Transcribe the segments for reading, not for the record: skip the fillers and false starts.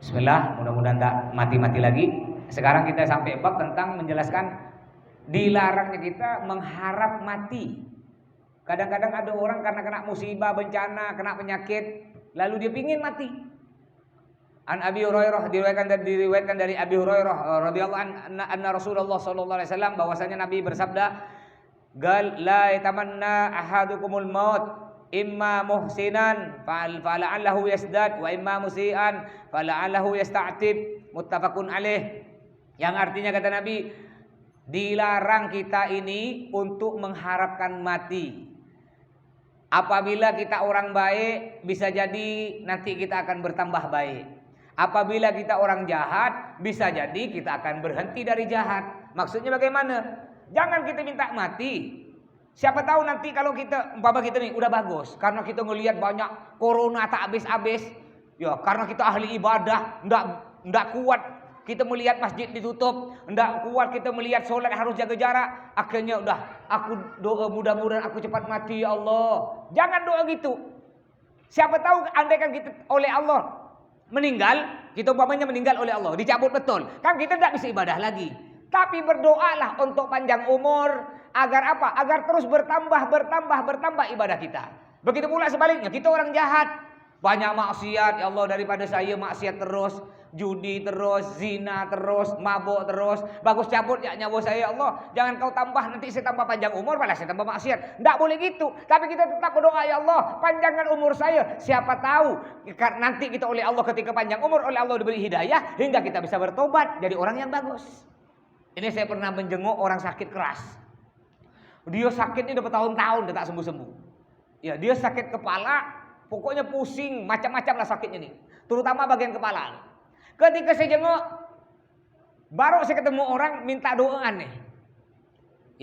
Bismillah, mudah-mudahan tak mati-mati lagi. Sekarang kita sampai bab tentang menjelaskan dilarangnya kita mengharap mati. Kadang-kadang ada orang karena kena musibah, bencana, kena penyakit, lalu dia pingin mati. An Abi Hurairah, diriwayatkan dari Abi Hurairah radhiyallahu anna Rasulullah sallallahu alaihi wasallam, bahwasanya Nabi bersabda, "Gal la yatamanna ahadukumul maut imma muhsinan fala'allahu yasdad wa imma musian fala'allahu yasta'tib." Muttafaqun alaih. Yang artinya kata Nabi, dilarang kita ini untuk mengharapkan mati. Apabila kita orang baik, bisa jadi nanti kita akan bertambah baik. Apabila kita orang jahat, bisa jadi kita akan berhenti dari jahat. Maksudnya bagaimana? Jangan kita minta mati. Siapa tahu nanti kalau kita, umpama kita nih udah bagus, karena kita ngelihat banyak corona tak habis-habis, ya karena kita ahli ibadah, ndak kuat kita melihat masjid ditutup, ndak kuat kita melihat sholat harus jaga jarak, akhirnya udah aku doa mudah-mudahan aku cepat mati ya Allah. Jangan doa gitu. Siapa tahu andaikan kita oleh Allah meninggal, kita umpamanya meninggal oleh Allah, dicabut betul, kan kita tidak bisa ibadah lagi. Tapi berdoalah untuk panjang umur, agar apa? Agar terus bertambah ibadah kita. Begitu pula sebaliknya, kita orang jahat, banyak maksiat, ya Allah daripada saya maksiat terus, judi terus, zina terus, mabuk terus, bagus cabut ya nyawa saya ya Allah, jangan kau tambah, nanti saya tambah panjang umur malah saya tambah maksiat. Tidak boleh gitu. Tapi kita tetap berdoa, ya Allah panjangkan umur saya. Siapa tahu nanti kita oleh Allah ketika panjang umur, oleh Allah diberi hidayah hingga kita bisa bertobat jadi orang yang bagus. Ini saya pernah menjenguk orang sakit keras. Dia sakit ini udah bertahun-tahun dia tak sembuh-sembuh. Ya, dia sakit kepala, pokoknya pusing, macam-macam lah sakitnya nih, terutama bagian kepala. Ketika saya jenguk, baru saya ketemu orang minta doaan nih.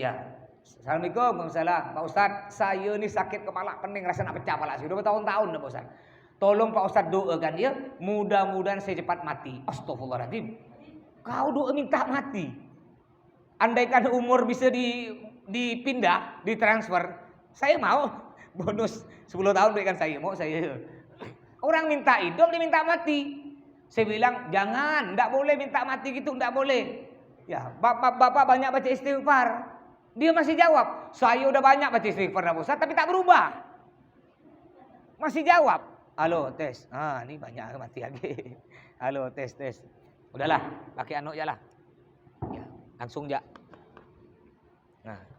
Ya, Assalamualaikum, waalaikumsalam. Pak Ustadz, saya nih sakit kepala pening, rasa nak pecah kepala. Sudah bertahun-tahun dah Pak Ustadz. Tolong Pak Ustadz doakan dia, mudah-mudahan saya cepat mati. Astagfirullahaladzim. Kau doa minta mati. Andaikan umur bisa dipindah, ditransfer, saya mau bonus 10 tahun berikan saya, mau saya. Orang minta hidup, dia minta mati. Saya bilang jangan, tidak boleh minta mati gitu, tidak boleh. Ya, bapak banyak baca istighfar. Dia masih jawab, saya udah banyak baca istighfar Ustaz, tapi tak berubah. Masih jawab, halo tes, ini banyak mati lagi. Halo tes. Udahlah, pakai anu ya lah. Ya, langsung ya. Nah.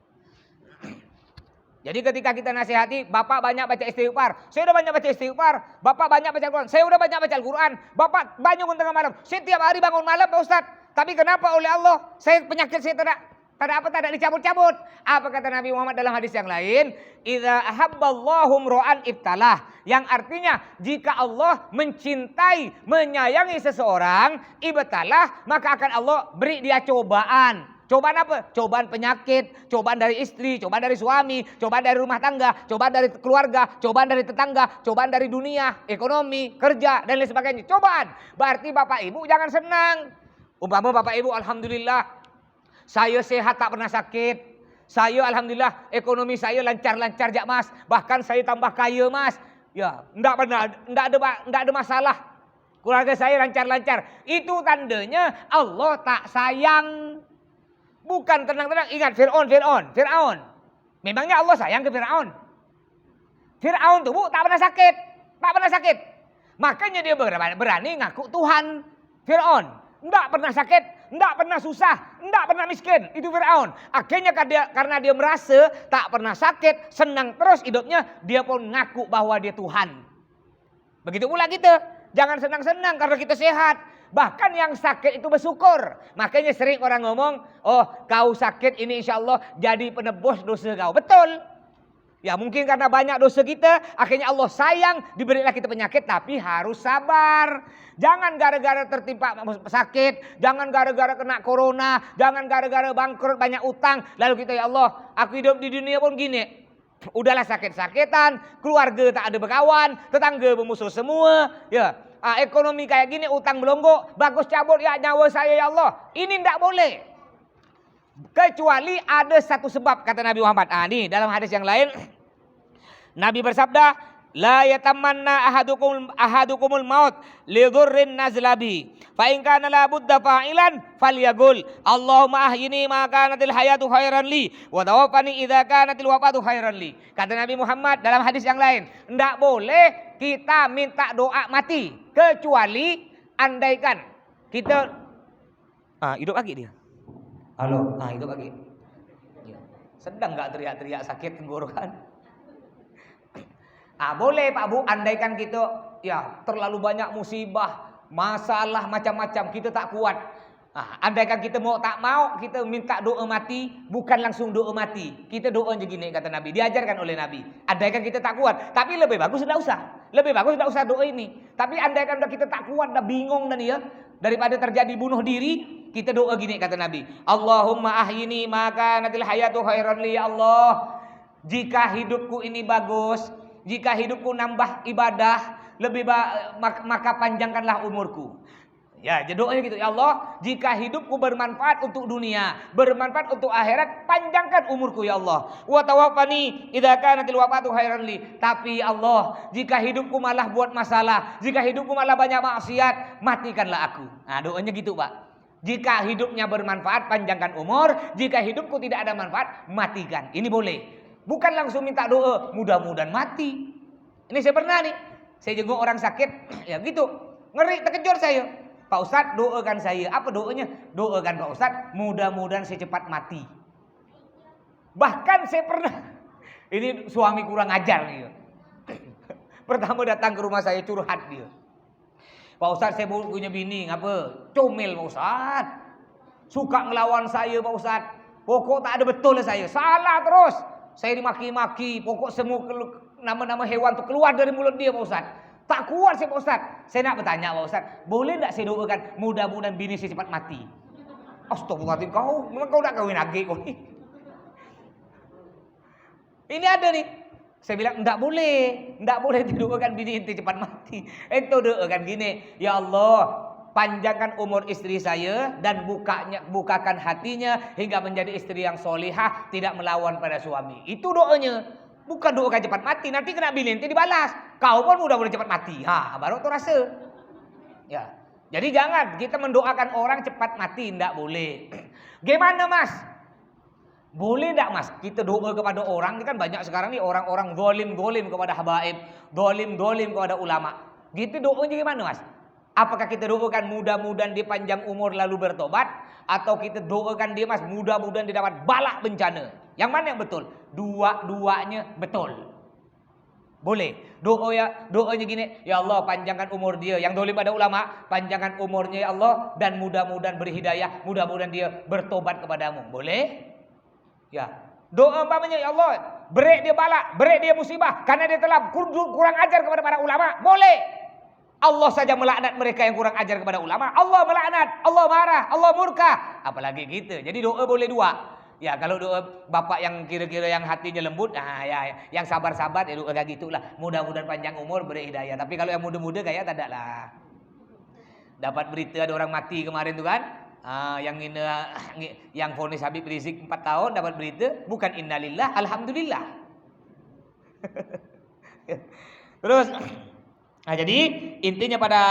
Jadi ketika kita nasihati, bapak banyak baca istighfar, saya udah banyak baca istighfar, bapak banyak baca Al-Quran, saya udah banyak baca Al-Quran, bapak banyak tengah malam, setiap hari bangun malam Pak Ustadz, tapi kenapa oleh Allah, saya penyakit saya tidak dicabut-cabut. Apa kata Nabi Muhammad dalam hadis yang lain? Idza ahabballahu mra'an ibtalah. Yang artinya jika Allah mencintai, menyayangi seseorang, ibtalah, maka akan Allah beri dia cobaan. Cobaan apa? Cobaan penyakit, cobaan dari istri, cobaan dari suami, cobaan dari rumah tangga, cobaan dari keluarga, cobaan dari tetangga, cobaan dari dunia, ekonomi, kerja, dan lain sebagainya. Cobaan. Berarti Bapak Ibu jangan senang. Umpama Bapak Ibu alhamdulillah, saya sehat tak pernah sakit. Saya alhamdulillah ekonomi saya lancar-lancar jak Mas. Bahkan saya tambah kaya Mas. Ya, enggak ada masalah. Keluarga saya lancar-lancar. Itu tandanya Allah tak sayang. Bukan tenang-tenang, ingat Fir'aun. Memangnya Allah sayang ke Fir'aun? Fir'aun tuh tak pernah sakit. Makanya dia berani ngaku Tuhan. Fir'aun enggak pernah sakit, enggak pernah susah, enggak pernah miskin. Itu Fir'aun. Akhirnya karena dia merasa tak pernah sakit, senang terus hidupnya, dia pun ngaku bahwa dia Tuhan. Begitu pula kita. Jangan senang-senang karena kita sehat. Bahkan yang sakit itu bersyukur. Makanya sering orang ngomong, oh kau sakit ini insya Allah jadi penebus dosa kau. Betul. Ya mungkin karena banyak dosa kita, akhirnya Allah sayang, diberilah kita penyakit, tapi harus sabar. Jangan gara-gara tertimpa sakit, jangan gara-gara kena corona, jangan gara-gara bangkrut banyak utang, lalu kita ya Allah, aku hidup di dunia pun gini. Udahlah sakit-sakitan, keluarga tak ada berkawan, tetangga bermusuh semua, ya. Ekonomi kayak gini, utang melonggok, bagus cabut ya nyawa saya ya Allah. Ini tidak boleh. Kecuali ada satu sebab kata Nabi Muhammad. Nih dalam hadis yang lain Nabi bersabda, La yatamanna ahadukumul maut li dhurrin nazlabi. Fa in kana la budda fa'ilan falyaqul Allahumma ahyini ma kanatil hayatu khairan li wa tawaffani idza kanatil wafatu khairan li. Kata Nabi Muhammad dalam hadis yang lain, enggak boleh kita minta doa mati kecuali andaikan kita hidup lagi dia. Halo, hidup lagi. Sedang enggak teriak-teriak sakit tenggorokan? Boleh Pak Bu, andaikan kita ya terlalu banyak musibah, masalah macam-macam, kita tak kuat. Andaikan kita tak mau, kita minta doa mati, bukan langsung doa mati. Kita doa aja gini kata Nabi, diajarkan oleh Nabi. Andaikan kita tak kuat, tapi lebih bagus tidak usah. Lebih bagus tidak usah doa ini. Tapi andaikan kita tak kuat, dah bingung dan ya, daripada terjadi bunuh diri, kita doa gini kata Nabi. Allahumma ahyini maka natil hayatu khairan li, ya Allah. Jika hidupku ini bagus, jika hidupku nambah ibadah, maka panjangkanlah umurku. Ya, jadi doanya gitu. Ya Allah, jika hidupku bermanfaat untuk dunia, bermanfaat untuk akhirat, panjangkan umurku ya Allah. Wa tawaffani idza kanatil wafatu khairan li. Tapi Allah, jika hidupku malah buat masalah, jika hidupku malah banyak maksiat, matikanlah aku. Doanya gitu, Pak. Jika hidupnya bermanfaat, panjangkan umur. Jika hidupku tidak ada manfaat, matikan. Ini boleh. Bukan langsung minta doa, mudah-mudahan mati. Ini saya pernah nih, saya jenguk orang sakit, ya gitu, ngeri, terkejut saya. Pak Ustadz doakan saya, apa doanya? Doakan Pak Ustadz, mudah-mudahan saya cepat mati. Bahkan saya pernah, ini suami kurang ajar nih. Pertama datang ke rumah saya curhat dia. Pak Ustadz saya punya bini, ngapa? Comel Pak Ustadz. Suka ngelawan saya Pak Ustadz. Pokok tak ada betul saya, salah terus. Saya dimaki-maki, pokok semua nama-nama hewan itu keluar dari mulut dia Pak Ustadz. Tak kuat saya Pak Ustadz. Saya nak bertanya Pak Ustadz, boleh tak saya doakan mudah-mudahan bini saya cepat mati? Astagfirullahaladzim, memang kau nak kawin lagi kau ni? Ini ada nih. Saya bilang, enggak boleh didoakan bini ente cepat mati. Ente doakan gini, ya Allah, panjangkan umur istri saya dan bukakan hatinya hingga menjadi istri yang solihah, tidak melawan pada suami. Itu doanya. Bukan doakan cepat mati, nanti kena bini nanti dibalas. Kau pun mudah-mudahan cepat mati. Baru tuh rasa. Ya. Jadi jangan kita mendoakan orang cepat mati, enggak boleh. Gimana Mas? Boleh enggak Mas? Kita doa kepada orang, ini kan banyak sekarang nih orang-orang zalim kepada habaib, zalim kepada ulama. Gitu doanya gimana Mas? Apakah kita doakan mudah-mudahan dia panjang umur lalu bertobat, atau kita doakan dia Mas mudah-mudahan dia dapat balak bencana? Yang mana yang betul? Dua-duanya betul. Boleh. Doanya gini, ya Allah panjangkan umur dia. Yang dolim pada ulama, panjangkan umurnya ya Allah dan mudah-mudahan berhidayah, mudah-mudahan dia bertobat kepadamu. Boleh? Ya. Doa umpamanya ya Allah, beri dia balak, beri dia musibah karena dia telah kurang ajar kepada para ulama. Boleh. Allah saja melaknat mereka yang kurang ajar kepada ulama. Allah melaknat, Allah marah, Allah murka. Apalagi gitu. Jadi doa boleh dua. Ya kalau doa bapak yang kira-kira yang hatinya lembut, ya yang sabar-sabar ya doa kayak gitulah. Mudah-mudahan panjang umur beri hidayah. Tapi kalau yang muda-muda kayak tak ada lah. Dapat berita ada orang mati kemarin tuh kan? Yang vonis Habib Rizik 4 tahun dapat berita, bukan innalillah, alhamdulillah. Terus jadi intinya pada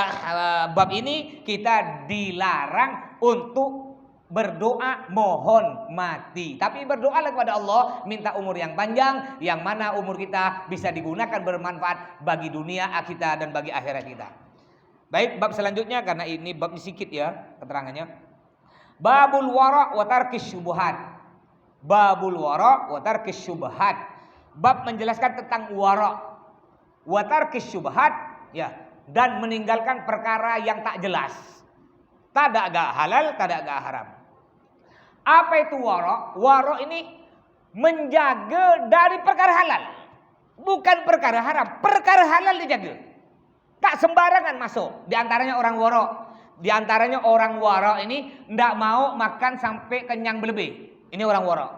bab ini kita dilarang untuk berdoa mohon mati. Tapi berdoalah kepada Allah, minta umur yang panjang, yang mana umur kita bisa digunakan bermanfaat bagi dunia kita dan bagi akhirat kita. Baik, bab selanjutnya karena ini bab sedikit ya keterangannya. Babul wara' wa tarkis syubhat. Babul wara' wa tarkis syubhat. Bab menjelaskan tentang wara' wa tarkis syubhat. Ya, dan meninggalkan perkara yang tak jelas. Tak ada agak halal, tak ada agak haram. Apa itu wara'? Wara' ini menjaga dari perkara halal. Bukan perkara haram, perkara halal dijaga. Tak sembarangan masuk. Di antaranya orang wara'. Di antaranya orang wara' ini tidak mau makan sampai kenyang berlebih. Ini orang wara'.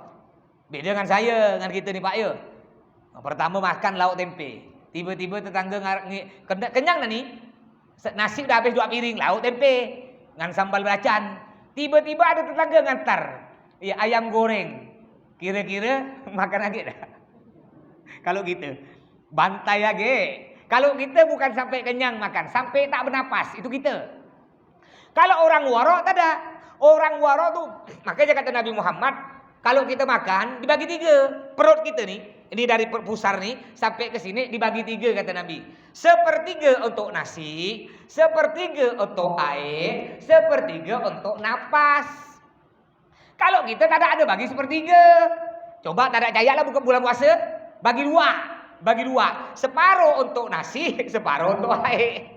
Beda dengan saya, dengan kita nih Pak ya. Pertama makan lauk tempe. Tiba-tiba tetangga kenyang nih. Nasi udah habis 2 piring, lauk tempe dengan sambal belacan. Tiba-tiba ada tetangga ngantar, ya ayam goreng. Kira-kira makan lagi dah. Kalau gitu. Bantai aja. Kalau kita bukan sampai kenyang makan, sampai tak bernapas, itu kita. Kalau orang warok tak ada. Orang warok tuh, makanya kata Nabi Muhammad, kalau kita makan dibagi 3. Perut kita nih, ini dari pusar nih sampai ke sini dibagi 3 kata Nabi. 1/3 untuk nasi, 1/3 untuk air, 1/3 untuk napas. Kalau kita tak ada bagi 1/3. Coba tak ada cahaya lah bukan bulan puasa, bagi 2. Separuh untuk nasi, separuh untuk air.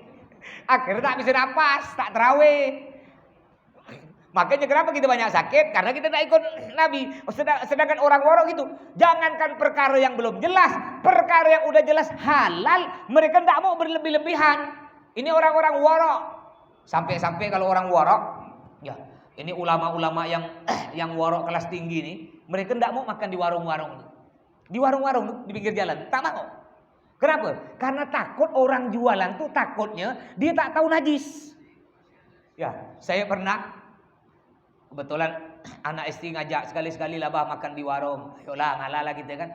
Akhirnya tak bisa napas, tak terawih. Makanya kenapa kita banyak sakit? Karena kita tak ikut Nabi. Sedangkan orang warok itu, jangankan perkara yang belum jelas, perkara yang udah jelas halal, mereka tak mau berlebih-lebihan. Ini orang-orang warok. Sampai-sampai kalau orang warok, ya, ini ulama-ulama yang warok kelas tinggi nih, mereka tak mau makan di warung-warung. Di warung-warung di pinggir jalan, tak mau. Kenapa? Karena takut orang jualan tuh takutnya dia tak tahu najis. Ya, saya pernah kebetulan anak istri ngajak sekali-sekali lah bah makan di warung. Ayolah ngalah lah kita kan.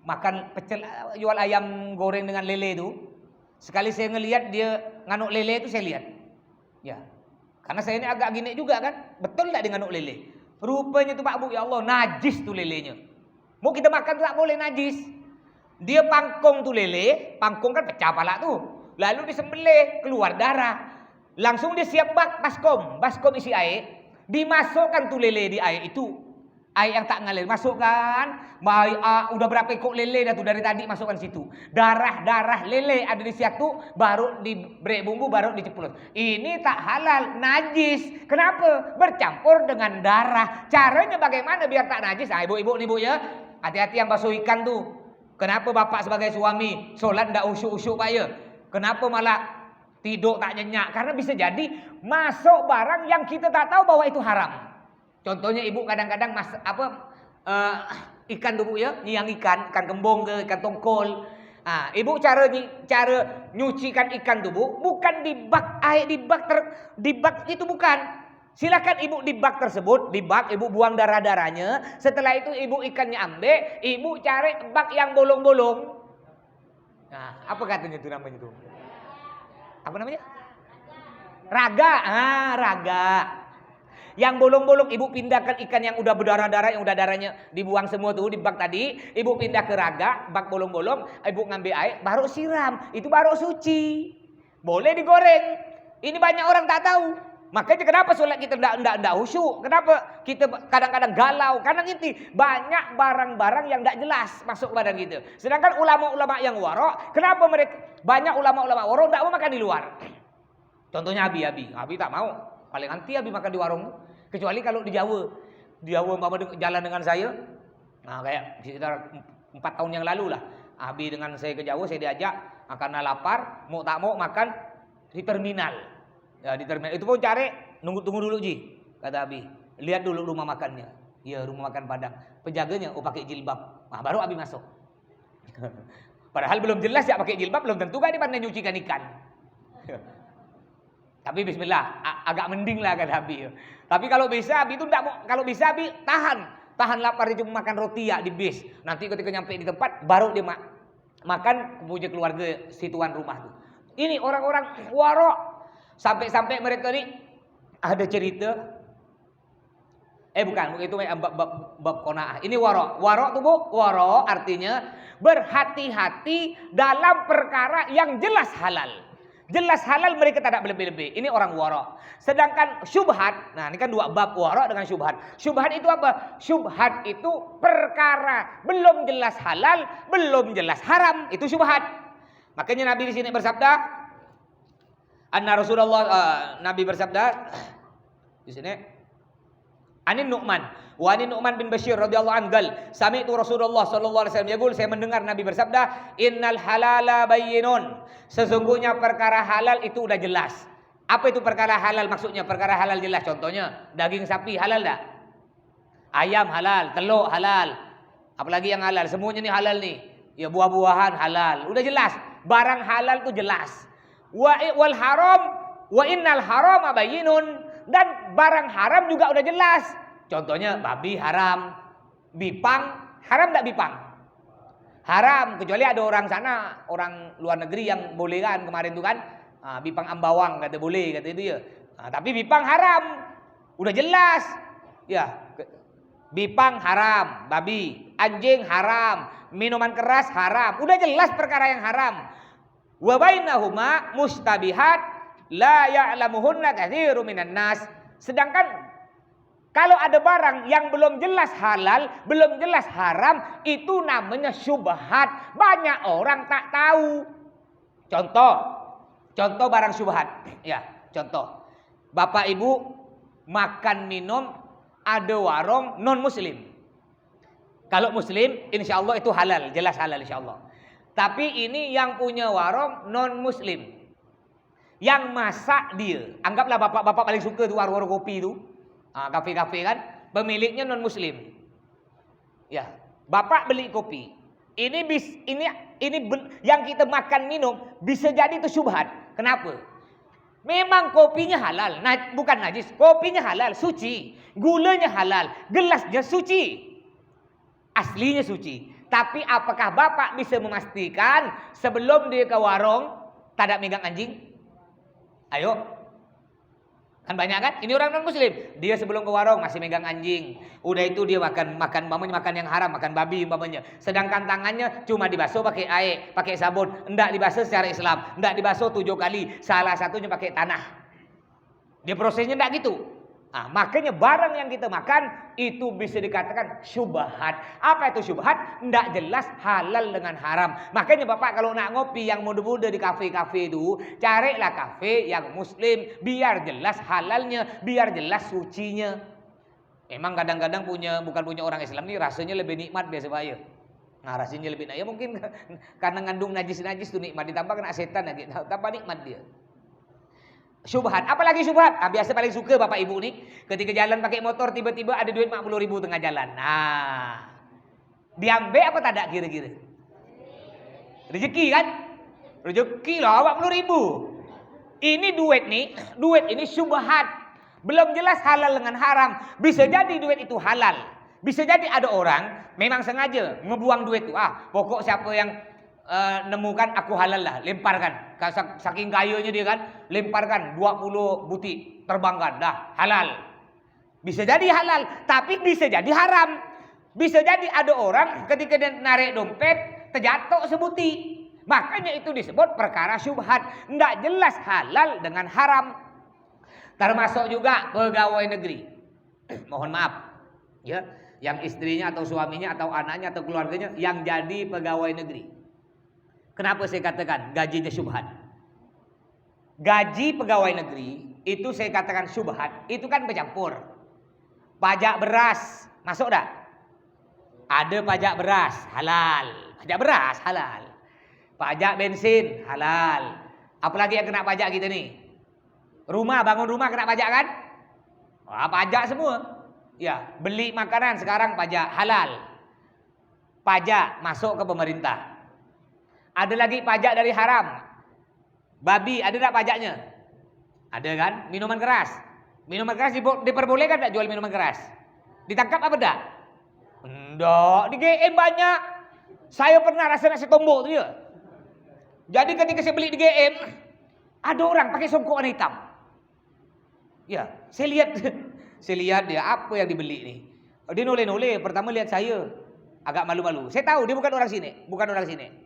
Makan pecel jual ayam goreng dengan lele itu. Sekali saya ngelihat dia nganuk lele itu saya lihat. Ya. Karena saya ini agak gini juga kan. Betul tak dia nganuk lele? Rupanya tuh Pak Bu, ya Allah, najis tuh lelenya. Mau kita makan tak boleh najis. Dia pangkong tuh lele, pangkong kan pecah pala tuh. Lalu disembelih, keluar darah. Langsung dia siap baskom isi air. Dimasukkan tuh lele di air itu. Air yang tak ngalir, masukkan. Udah berapa ekor lele dah tuh dari tadi masukkan situ. Darah lele ada di situ, baru diberi bumbu, baru diceplut. Ini tak halal, najis. Kenapa? Bercampur dengan darah. Caranya bagaimana biar tak najis? Nah, ibu-ibu nih Bu ya, hati-hati yang basuh ikan tuh. Kenapa bapak sebagai suami solat ndak usyuk-usyuk Pak ya? Kenapa malah tidur tak nyenyak? Karena bisa jadi masuk barang yang kita tak tahu bahwa itu haram. Contohnya ibu kadang-kadang ikan tuh Bu ya, nyiyang ikan kembung ke ikan tongkol. Ibu cara nyucikan ikan tuh Bu, bukan di bak air di bak itu bukan. Silakan ibu di bak tersebut, di bak ibu buang darah-darahnya. Setelah itu ibu ikannya ambil, ibu cari bak yang bolong-bolong. Nah, apa katanya itu namanya itu? Apa namanya? Raga. Raga. Yang bolong-bolong ibu pindahkan ikan yang udah berdarah-darah, yang udah darahnya dibuang semua tuh di bak tadi, ibu pindah ke raga, bak bolong-bolong, ibu ngambil air, baru siram, itu baru suci. Boleh digoreng. Ini banyak orang tak tahu. Makanya kenapa solat kita ndak khusyuk? Kenapa kita kadang-kadang galau? Karena ini banyak barang-barang yang ndak jelas masuk badan kita. Sedangkan ulama-ulama yang warok, kenapa mereka banyak ulama-ulama warok ndak mau makan di luar? Contohnya Abi tak mau. Paling anti Abi makan di warung. Kecuali kalau di Jawa. Di Jawa umpama jalan dengan saya. Nah, kayak sekitar 4 tahun yang lalu lah. Abi dengan saya ke Jawa, saya diajak karena lapar, mau tak mau makan di terminal. Ya di terminal itu pun cari tunggu dulu Ji, kata Abi. Lihat dulu rumah makannya. Iya, rumah makan Padang. Penjaganya pakai jilbab. Nah, baru Abi masuk. Padahal belum jelas ya pakai jilbab, belum tentu kan dia pandai nyucikan ikan. Tapi bismillah, agak mending lah kata Abi. Tapi kalau bisa Abi itu enggak mau, kalau bisa Abi tahan lapar dia cuma makan roti ya di bis. Nanti ketika nyampe di tempat baru dia makan punya keluarga si tuan rumah tuh. Ini orang-orang warok. Sampai-sampai mereka ni ada cerita. Bukan, itu bab qanaah. Ini warok. Warok tu Bu, warok artinya berhati-hati dalam perkara yang jelas halal. Jelas halal mereka tak ada lebih-lebih. Ini orang warok. Sedangkan syubhat, nah ini kan 2 bab, warok dengan syubhat. Syubhat itu apa? Syubhat itu perkara belum jelas halal, belum jelas haram, itu syubhat. Makanya Nabi di sini bersabda, anna Rasulullah Nabi bersabda di sini Anin Nu'man bin Bashir radhiyallahu anhu gal sami'tu Rasulullah sallallahu alaihi wasallam yaqul, saya mendengar Nabi bersabda, innal halala bayyinun, sesungguhnya perkara halal itu udah jelas. Apa itu perkara halal? Maksudnya perkara halal jelas. Contohnya daging sapi halal dah, ayam halal, telur halal, apalagi yang halal, semuanya nih halal nih. Ya buah-buahan halal, udah jelas. Barang halal itu jelas. Wal haram wa innal harama bayyinun, dan barang haram juga udah jelas. Contohnya babi haram, bipang haram enggak bipang? Haram, kecuali ada orang sana, orang luar negeri yang boleh kan kemarin tuh kan. Bipang ambawang kata boleh, kata itu ya. Tapi bipang haram. Udah jelas. Ya, bipang haram, babi, anjing haram, minuman keras haram. Udah jelas perkara yang haram. Wa bainahuma mustabihat la ya'lamuhunna katsirun minan nas. Sedangkan kalau ada barang yang belum jelas halal, belum jelas haram, itu namanya syubhat. Banyak orang tak tahu. Contoh barang syubhat. Ya, contoh. Bapak Ibu makan minum ada warung non muslim. Kalau muslim, insya Allah itu halal, jelas halal insya Allah. Tapi ini yang punya warung non muslim. Yang masak dia. Anggaplah bapak-bapak paling suka tuh warung-warung kopi itu. Kafe-kafe kan, pemiliknya non muslim. Ya, bapak beli kopi. Ini yang kita makan minum bisa jadi itu syubhat. Kenapa? Memang kopinya halal, bukan najis. Kopinya halal, suci. Gulanya halal, gelasnya suci. Aslinya suci. Tapi apakah bapak bisa memastikan sebelum dia ke warung tak megang anjing? Ayo. Kan banyak kan? Ini orang non muslim. Dia sebelum ke warung masih megang anjing. Udah itu dia makan yang haram, makan babi umpamanya. Sedangkan tangannya cuma dibasuh pakai air, pakai sabun. Enggak dibasuh secara Islam. Enggak dibasuh 7 kali. Salah satunya pakai tanah. Dia prosesnya enggak gitu. Makanya barang yang kita makan itu bisa dikatakan syubhat. Apa itu syubhat? Enggak jelas halal dengan haram. Makanya bapak kalau nak ngopi yang muda-muda di kafe-kafe itu, carilah kafe yang muslim biar jelas halalnya, biar jelas sucinya. Memang kadang-kadang bukan punya orang Islam ini rasanya lebih nikmat biasa saya. Rasanya lebih nikmat. Ya mungkin karena ngandung najis-najis itu nikmat, ditambah kena setan lagi, tambah nikmat dia. Syubhat, apalagi syubhat? Biasa paling suka bapak ibu nih, ketika jalan pakai motor tiba-tiba ada duit 40.000 tengah jalan. Diambil apa tak ada kira-kira? Rezeki kan? Rezeki lah 40.000. Ini duit ini syubhat. Belum jelas halal dengan haram. Bisa jadi duit itu halal. Bisa jadi ada orang memang sengaja ngebuang duit itu. Pokok siapa yang nemukan aku halal lah, lemparkan. Saking kayanya dia kan, lemparkan 20 butik, terbangkan, dah halal. Bisa jadi halal, tapi bisa jadi haram. Bisa jadi ada orang ketika dia narik dompet terjatuh sebuti. Makanya itu disebut perkara syubhat, enggak jelas halal dengan haram. Termasuk juga pegawai negeri. Mohon maaf, ya, yang istrinya atau suaminya atau anaknya atau keluarganya yang jadi pegawai negeri. Kenapa saya katakan gajinya syubhat? Gaji pegawai negeri itu saya katakan syubhat, itu kan bercampur. Pajak beras masuk tak? Ada pajak beras halal, pajak beras halal. Pajak bensin halal. Apalagi yang kena pajak kita nih? Bangun rumah kena pajak kan? Pajak semua. Ya, beli makanan sekarang pajak halal. Pajak masuk ke pemerintah. Ada lagi pajak dari haram. Babi ada tak pajaknya? Ada kan? Minuman keras. Minuman keras diperbolehkan tak jual minuman keras? Ditangkap apa tak? Enggak, di GM banyak. Saya pernah rasa nasi tombok tu ya. Jadi ketika saya beli di GM, ada orang pakai songkok warna hitam. Ya, saya lihat dia apa yang dibeli nih. Dia noleh-noleh, pertama lihat saya. Agak malu-malu. Saya tahu dia bukan orang sini.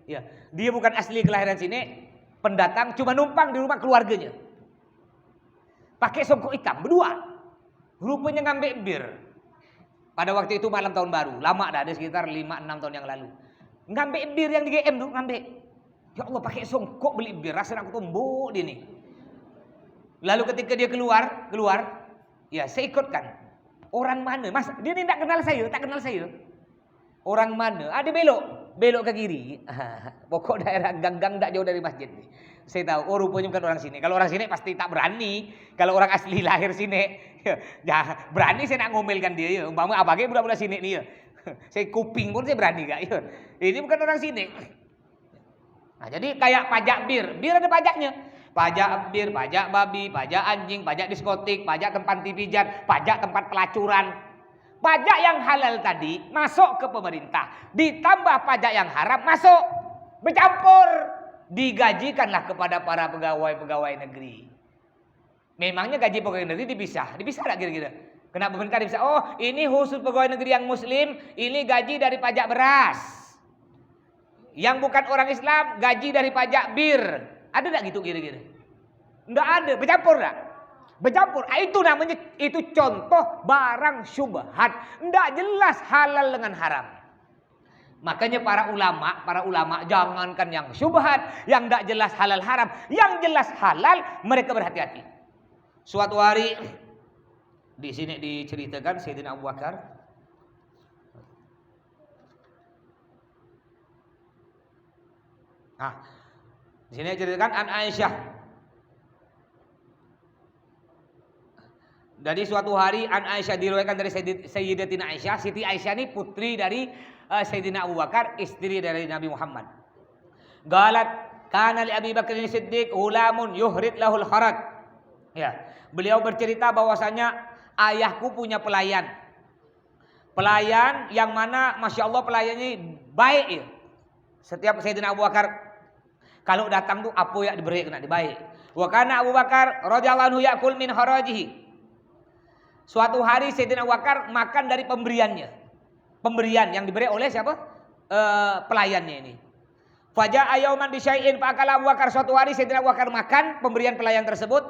Ya, dia bukan asli kelahiran sini, pendatang, cuma numpang di rumah keluarganya. Pakai songkok hitam berdua. Rupanya ngambil bir. Pada waktu itu malam tahun baru, lama dah, ada sekitar 5-6 tahun yang lalu. Ngambil bir yang di GM tuh, ngambil. Ya Allah, pakai songkok beli bir, rasa aku tombok dia nih. Lalu ketika dia keluar, ya saya ikutkan. Orang mana? Mas, dia ni tak kenal saya. Orang mana? Dia belok ke kiri. Pokok daerah gang-gang tak jauh dari masjid. Saya tahu, rupanya bukan orang sini. Kalau orang sini pasti tak berani. Kalau orang asli lahir sini, ya berani saya nak ngomelkan dia. Ya. Umpama abangnya budak-budak sini nih ya. Saya kuping pun saya berani gak. Ya. Ini bukan orang sini. Nah, jadi kayak pajak bir ada pajaknya. Pajak bir, pajak babi, pajak anjing, pajak diskotik, pajak tempat pijat, pajak tempat pelacuran. Pajak yang halal tadi masuk ke pemerintah, ditambah pajak yang haram masuk, bercampur, digajikanlah kepada para pegawai-pegawai negeri. Memangnya gaji pegawai negeri dipisah tak kira-kira? Kenapa pemerintah dipisah? Oh, ini khusus pegawai negeri yang muslim, ini gaji dari pajak beras. Yang bukan orang Islam, gaji dari pajak bir. Ada tak gitu kira-kira? Enggak ada, bercampur tak? Bercampur. Itu namanya, itu contoh barang syubhat. Enggak jelas halal dengan haram. Makanya para ulama jangankan yang syubhat, yang enggak jelas halal haram, yang jelas halal mereka berhati-hati. Suatu hari di sini diceritakan Sayyidina Abu Bakar di sini diceritakan an Aisyah. Dari suatu hari an Aisyah diriwayatkan dari Sayyidatina Aisyah. Siti Aisyah ini putri dari Sayyidina Abu Bakar, istri dari Nabi Muhammad. Galat kana li Abi Bakar Siddiq ghulamun yuhrid lahul kharat. Ya, beliau bercerita bahwasanya ayahku punya pelayan. Pelayan yang mana Masya Allah pelayan ini baik ya. Setiap Sayyidina Abu Bakar kalau datang tuh apa yang diberi kena dibaik. Wa kana Abu Bakar radhiyallahu anhu ya'kul min harajihi. Suatu hari Sayyidina Abu Bakar makan dari pemberiannya. Pemberian yang diberi oleh siapa? Pelayannya ini. Faja'a yauman bi syai'in fa akala Abu Bakar. Suatu hari Sayyidina Abu Bakar makan pemberian pelayan tersebut.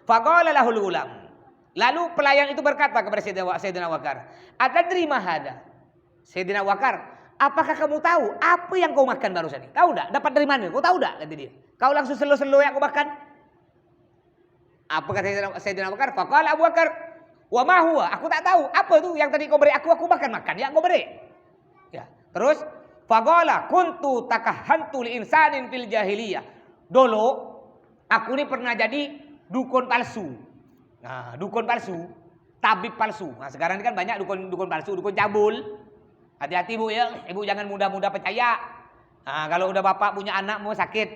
Faqala lahul gulam. Lalu pelayan itu berkata kepada Sayyidina Abu Bakar, "Atadri ma hada?" Sayyidina Abu Bakar, "Apakah kamu tahu apa yang kau makan barusan ini? Tahu enggak? Dapat dari mana? Kau tahu enggak?" kata dia. "Kau langsung selo-selo yang kau makan." Apa kata Sayyidina Abu Bakar? Faqala Abu Bakar, "Wa ma huwa?" Aku tak tahu. Apa itu yang tadi kau beri aku makan ya kau beri. Ya. Terus faqala kuntu takahhantu li insanin fil jahiliyah. Dulu aku ini pernah jadi dukun palsu. Nah, dukun palsu, tabib palsu. Nah, sekarang ini kan banyak dukun palsu, dukun cabul. Hati-hati Bu ya, Ibu jangan mudah-mudah percaya. Nah, kalau udah bapak punya anak mau sakit,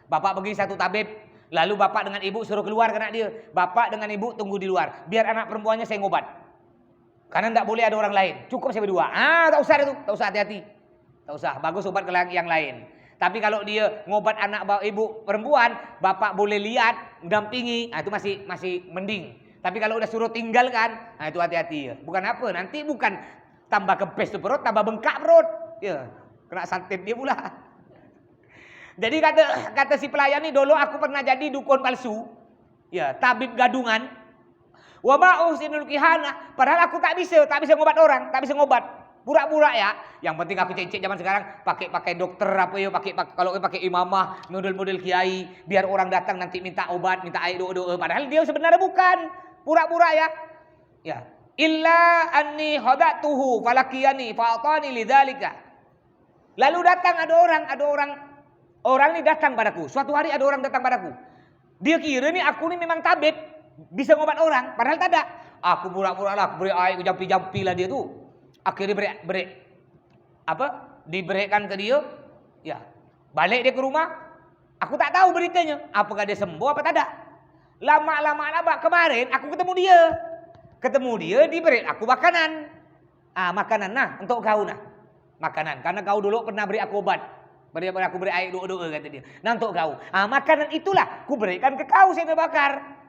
bapak pergi satu tabib, lalu bapak dengan ibu suruh keluar kena dia. Bapak dengan ibu tunggu di luar, biar anak perempuannya saya ngobat. Karena tidak boleh ada orang lain, cukup saya berdua. Tak usah itu, tak usah hati-hati. Tak usah, bagus obat ke yang lain. Tapi kalau dia ngobat anak ibu perempuan, bapak boleh lihat, dampingi, itu masih mending. Tapi kalau udah suruh tinggalkan, itu hati-hati ya. Bukan apa, nanti bukan tambah kempes tuh perut, tambah bengkak perut. Ya, kena santet dia pula. Jadi kata si pelayan ini, dulu aku pernah jadi dukun palsu. Ya, tabib gadungan. Wa ma'usinul kihana, padahal aku tak bisa ngobat orang, tak bisa ngobat. Pura-pura ya. Yang penting aku cek zaman sekarang pakai dokter apa ya, kalau pakai imamah, model-model kiai, biar orang datang nanti minta obat, minta air doa. Padahal dia sebenarnya bukan. Pura-pura ya. Ya. Illa anni hadatuhu falakiyani fa'atani lidzalika. Lalu datang ada orang ini datang padaku. Suatu hari ada orang datang padaku. Dia kira nih aku nih memang tabib, bisa ngobat orang, padahal tak ada. Aku pura-pura lah, beri air, jampi-jampi lah dia tuh. Akhirnya diberikan ke dia. Ya, balik dia ke rumah. Aku tak tahu beritanya. Apakah dia sembuh apa tak ada. Lama kemarin aku ketemu dia. Diberi aku makanan. Makanan untuk kau makanan. Karena kau dulu pernah beri aku obat. Aku beri air doa kata dia. Untuk kau. Makanan itulah ku berikan ke kau Sayyidina Bakar.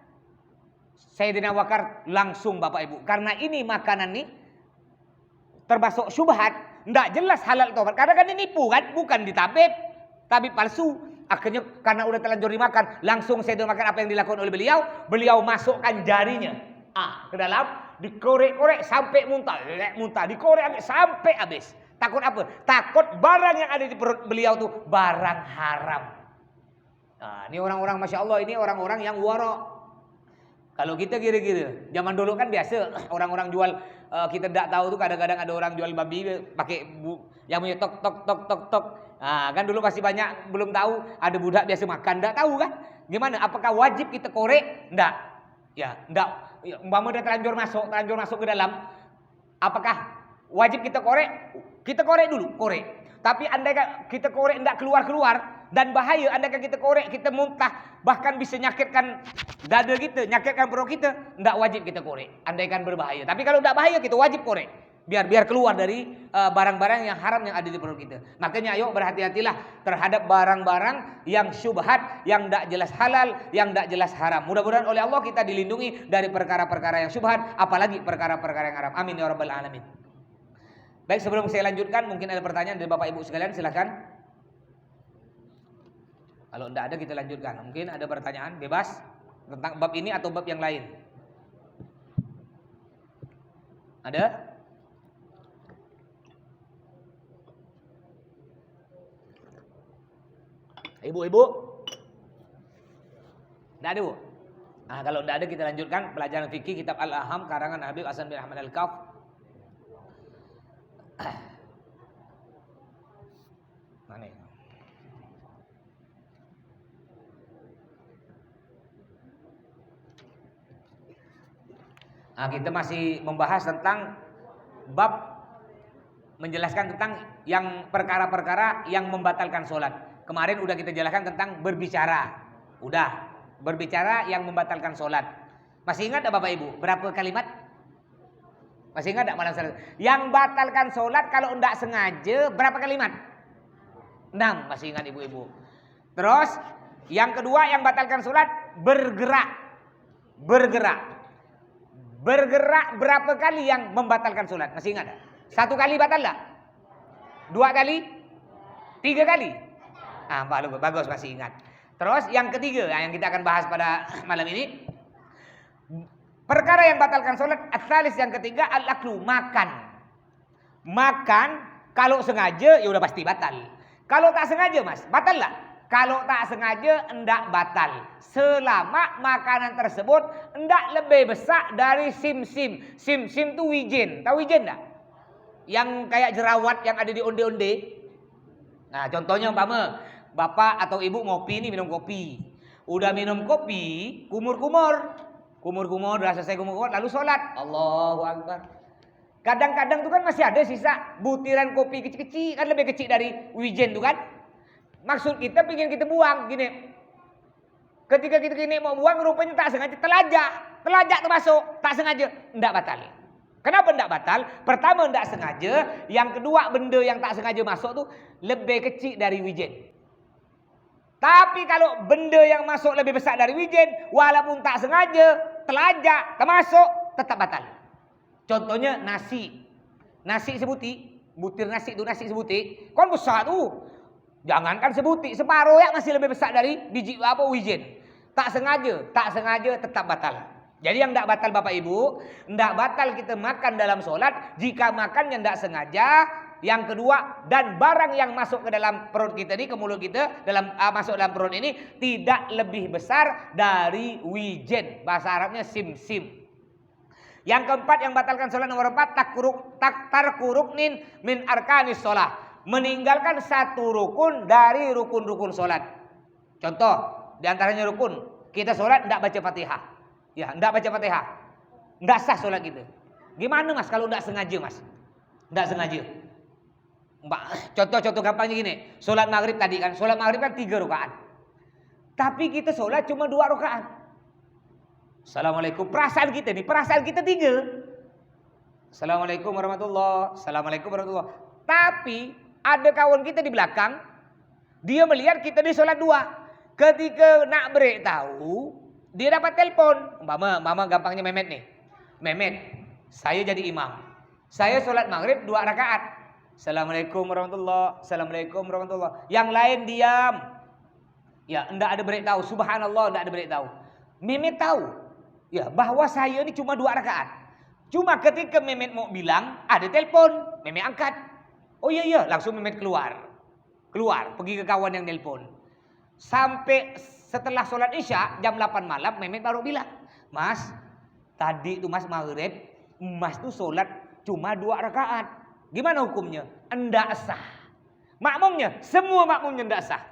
Sayyidina Bakar langsung Bapak Ibu. Karena ini makanan nih termasuk syubhat, enggak jelas halal atau haram. Karena kan ini nipu kan, bukan ditabib, tabib palsu. Akhirnya karena udah terlanjur dimakan, langsung saya makan apa yang dilakukan oleh beliau masukkan jarinya ke dalam, dikorek-korek sampai muntah, dikorek sampai habis. Takut apa? Takut barang yang ada di perut beliau tuh barang haram. Ini orang-orang Masya Allah, ini orang-orang yang wara. Kalau kita kira-kira, zaman dulu kan biasa orang-orang jual, kita tidak tahu tuh kadang-kadang ada orang jual babi pakai yang punya tok. Kan dulu masih banyak belum tahu, ada budak biasa makan, tidak tahu kan? Gimana? Apakah wajib kita korek? Tidak. Ya, tidak. Umpama dia terlanjur masuk ke dalam, apakah wajib kita korek? Kita korek dulu, korek. Tapi andai kita korek tidak keluar dan bahaya, andai kita korek kita muntah, bahkan bisa nyakitkan dada kita, nyakitkan perut kita, tidak wajib kita korek. Andaikan berbahaya. Tapi kalau tidak bahaya kita wajib korek. Biar keluar dari barang-barang yang haram yang ada di perut kita. Makanya ayo berhati-hatilah terhadap barang-barang yang syubhat, yang tidak jelas halal, yang tidak jelas haram. Mudah-mudahan oleh Allah kita dilindungi dari perkara-perkara yang syubhat, apalagi perkara-perkara yang haram. Amin ya rabbal alamin. Baik, sebelum saya lanjutkan, mungkin ada pertanyaan dari Bapak Ibu sekalian, silakan. Kalau tidak ada kita lanjutkan. Mungkin ada pertanyaan bebas tentang bab ini atau bab yang lain. Ada? Ibu-ibu? Tidak ada, Bu? Nah, kalau tidak ada kita lanjutkan pelajaran fikih kitab Al-Aham karangan Habib Hasan bin Ahmad Al-Kaf. Mana ini? Nah, kita masih membahas tentang bab menjelaskan tentang yang perkara-perkara yang membatalkan sholat. Kemarin udah kita jelaskan tentang berbicara. Udah, berbicara yang membatalkan sholat. Masih ingat tak Bapak Ibu? Berapa kalimat? Masih ingat tak malam sholat? Yang batalkan sholat kalau tidak sengaja berapa kalimat? 6, masih ingat ibu-ibu. Terus, yang kedua yang batalkan sholat bergerak. Bergerak berapa kali yang membatalkan sholat? Masih ingat tak? 1 kali batal tak? 2 kali? 3 kali? Ah, bagus masih ingat. Terus yang ketiga yang kita akan bahas pada malam ini, perkara yang batalkan sholat. Ats-tsalis yang ketiga al-aklu, makan. Makan kalau sengaja ya udah pasti batal. Kalau tak sengaja Mas, batal tak? Kalau tak sengaja enggak batal. Selama makanan tersebut enggak lebih besar dari sim-sim. Sim-sim itu wijen. Tahu wijen tak? Yang kayak jerawat yang ada di onde-onde. Nah, contohnya umpama bapak atau ibu ngopi nih, minum kopi. Udah minum kopi, kumur-kumur, udah selesai kumur-kumur, lalu sholat. Allahu Akbar. Kadang-kadang tuh kan masih ada sisa butiran kopi kecil-kecil, kan lebih kecil dari wijen tuh kan. Maksud kita pengen kita buang gini. Ketika kita gini mau buang, rupanya tak sengaja telajak termasuk, tak sengaja, enggak batal. Kenapa enggak batal? Pertama enggak sengaja, yang kedua benda yang tak sengaja masuk tuh lebih kecil dari wijen. Tapi kalau benda yang masuk lebih besar dari wijen, walaupun tak sengaja, telajak, termasuk, tetap batal. Contohnya nasi. Nasi sebutik, butir nasi itu nasi sebutik, kan besar tuh. Jangankan sebutik, separuh ya masih lebih besar dari biji wijen. Tak sengaja tetap batal. Jadi yang tidak batal Bapak Ibu, tidak batal kita makan dalam sholat jika makannya tidak sengaja. Yang kedua, dan barang yang masuk ke dalam perut kita ini, ke mulut kita, masuk dalam perut ini tidak lebih besar dari wijen. Bahasa Arabnya sim-sim. Yang keempat yang batalkan sholat nomor 4, tarku ruknin min arkanis sholat. Meninggalkan satu rukun dari rukun-rukun sholat. Contoh, diantaranya rukun, kita sholat tidak baca Fatihah. Ya, tidak baca Fatihah, tidak sah sholat kita. Gimana Mas kalau tidak sengaja Mas? Tidak sengaja. Contoh gampangnya gini, sholat maghrib tadi kan, sholat maghrib kan 3 rakaat. Tapi kita sholat cuma 2 rakaat. Assalamualaikum, perasaan kita 3. Assalamualaikum warahmatullahi. Assalamualaikum warahmatullahi. Tapi ada kawan kita di belakang, dia melihat kita di sholat 2. Ketika nak break tahu, dia dapat telepon. Mama gampangnya Memet nih. Memet, saya jadi imam. Saya sholat maghrib 2 rakaat. Assalamualaikum warahmatullahi. Assalamualaikum warahmatullahi. Yang lain diam. Ya, enggak ada beritahu. Subhanallah, enggak ada beritahu. Memet tahu. Ya, bahwa saya ini cuma 2 rakaat. Cuma ketika Memet mau bilang, ada telepon. Memet angkat. Oh iya, langsung Memet keluar, pergi ke kawan yang telepon. Sampai setelah sholat Isya jam 8 malam, Memet baru bilang, Mas, tadi itu Mas maghrib, Mas tuh sholat cuma 2 rakaat. Gimana hukumnya? Enggak sah. Makmumnya, semua makmumnya enggak sah.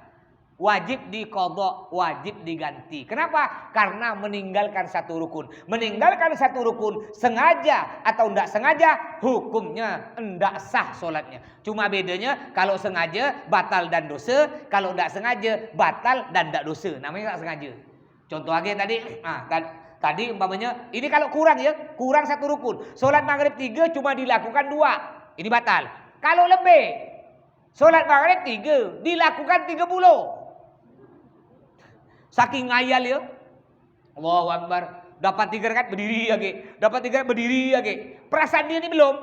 Wajib diqadha, wajib diganti. Kenapa? Karena meninggalkan satu rukun. Meninggalkan satu rukun sengaja atau enggak sengaja, hukumnya enggak sah sholatnya. Cuma bedanya kalau sengaja batal dan dosa, kalau enggak sengaja batal dan enggak dosa. Namanya enggak sengaja. Contoh aja tadi, Tadi umpamanya, ini kalau kurang ya, kurang satu rukun. Sholat maghrib 3 cuma dilakukan 2, ini batal. Kalau lebih, sholat maghrib 3 dilakukan 30. Saking ngayal ya. Allahu Akbar. Dapat 3 rakaat berdiri lagi. Dapat 3 berdiri lagi. Perasaan dia ini belum.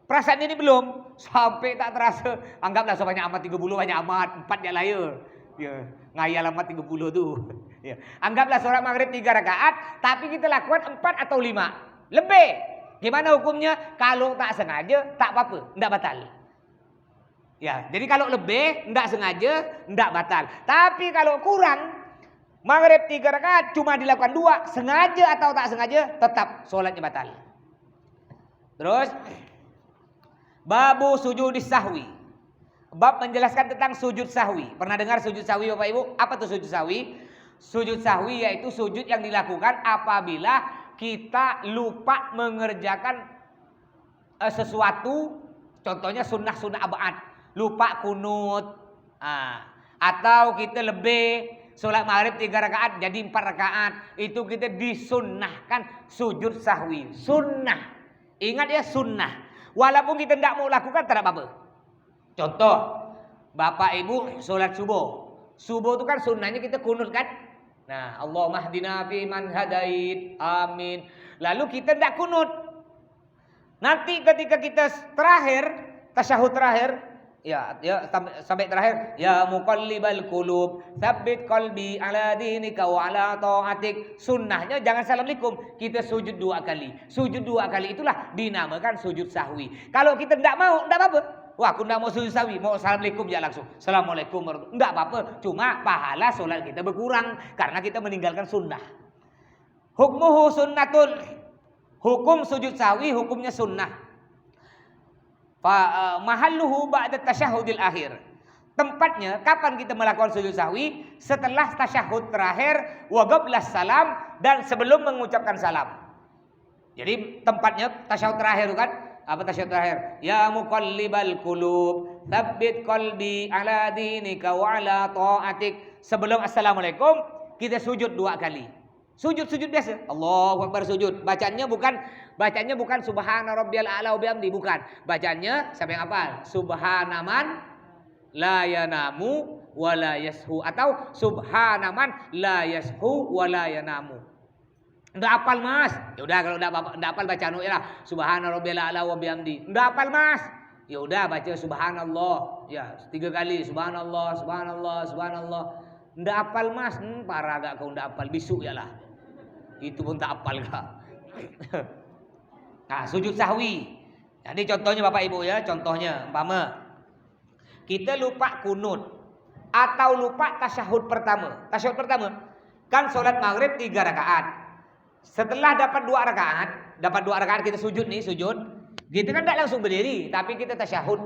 Perasaan ini belum. Sampai tak terasa. Anggaplah sebanyak amat 30 banyak amat. 4 je lah ya. Ya, ngayal amat 30 tu. Ya. Anggaplah sholat maghrib 3 rakaat. Tapi kita lakukan 4 atau 5. Lebih. Gimana hukumnya? Kalau tak sengaja, tak apa-apa. Tidak batal. Ya, jadi kalau lebih, tidak sengaja, tidak batal. Tapi kalau kurang, maghrib 3 rakaat cuma dilakukan 2, sengaja atau tak sengaja, tetap sholatnya batal. Terus, babu sujud sahwi. Bab menjelaskan tentang sujud sahwi. Pernah dengar sujud sahwi Bapak Ibu? Apa tuh sujud sahwi? Sujud sahwi yaitu sujud yang dilakukan apabila kita lupa mengerjakan sesuatu, contohnya sunnah-sunnah abad, lupa kunut, atau kita lebih sholat maghrib 3 rakaat jadi 4 rakaat, itu kita disunnahkan sujud sahwi. Sunnah, ingat ya, sunnah. Walaupun kita tidak mau lakukan, tidak apa-apa. Contoh, Bapak Ibu sholat subuh. Subuh itu kan sunnahnya kita kunut kan. Nah, Allahumma hdina fi man hadait, amin. Lalu kita tidak kunut. Nanti ketika kita terakhir, tasyahud terakhir, ya sampai terakhir, ya muqallibal qulub, tsabbit qalbi ala dinika wa ala taatik. Sunnahnya jangan assalamualaikum, kita sujud 2 kali. Sujud 2 kali itulah dinamakan sujud sahwi. Kalau kita tidak mau, tidak apa-apa. Wah, aku tidak mau sujud sahwi, mau assalamualaikum ya langsung. Assalamualaikum warahmatullahi wabarakatuh. Tidak apa-apa, cuma pahala solat kita berkurang karena kita meninggalkan sunnah. Hukmuhu sunnatun. Hukum sujud sahwi hukumnya sunnah. Mahalluhu ba'da tasyahudil akhir. Tempatnya kapan kita melakukan sujud sahwi? Setelah tasyahud terakhir, wa qablas salam, dan sebelum mengucapkan salam. Jadi tempatnya tasyahud terakhir kan? Apa tasyahud terakhir? Ya muqallibal qulub, tsabbit qalbi ala dinika wa ala taatik. Sebelum assalamualaikum kita sujud 2 kali. Sujud biasa. Allahu Akbar sujud. Bacanya bukan subhana rabbiyal a'la wa bihamdi, bukan. Bacanya siapa yang hafal? Subhana man la yanamu wa la yashu, atau subhana man la yashu wa la yanamu. Enggak hafal Mas? Ya udah, kalau enggak hafal baca ya lah. Subhana rabbiyal a'la wa bihamdi. Enggak hafal Mas? Ya udah baca subhanallah. Ya, 3 kali subhanallah, subhanallah, subhanallah. Enggak hafal Mas? Parah gak kau enggak hafal, besok ya lah. Itu pun tak hafal kak. Nah, sujud sahwi. Jadi contohnya Bapak Ibu ya, contohnya umpama kita lupa kunut atau lupa tasyahud pertama. Tasyahud pertama kan sholat maghrib 3 rakaat. Setelah dapat 2 rakaat kita sujud nih, sujud. Kita kan tidak langsung berdiri, tapi kita tasyahud.